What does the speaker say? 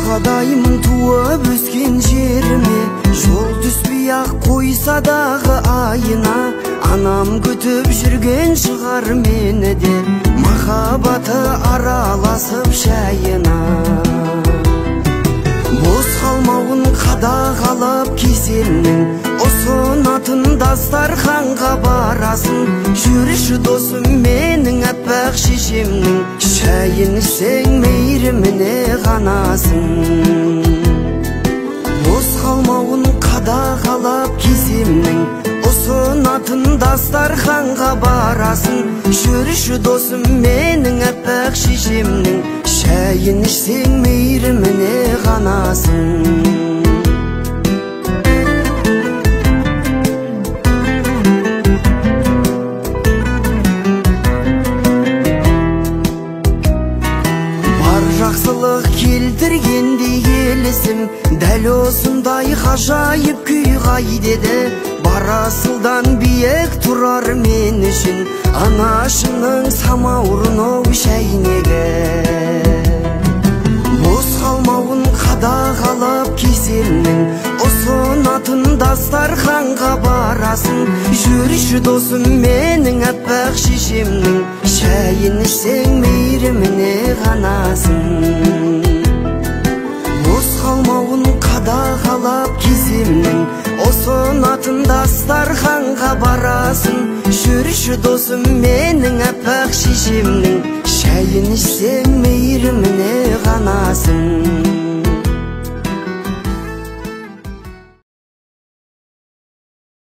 Ағадайым туып өскен жеріме, жол түспей ақ қойса дағы айына, анам күтіп жүрген шығар мені де, махаббаты араласып шайына. Бос қалмауын қадағалап кеселінің, ұсынатын дастарханға барасын. Жүрші досым менің аппақ шешемнің, шайын ішсең мейіріміне ғанасың. Бос қалмауын қадағалап кеселінің, ұсынатын дастарханға барасын. Жүрші досым менің аппақ шешемнің, шайын ішсең мейіріміне ғанасың. Жақсылық келтіргендей елісім, дәл осындай ғажайып күй қайдеді. Барасылдан биік тұрар мен үшін, анашының самаурын шәйнегі. Бос қалмауын қадағалап кеселінің, ұсынатын дастарханға барасын. Жүрші досым менің аппақ шешемнің, шайын ішсең мейіріміне ғанасың. Бос қалмауын қадағалап кеселінің, ұсынатын дастарханға барасын. Жүрші досым менің аппақ шешемнің, шайын ішсең мейіріміне ғанасың.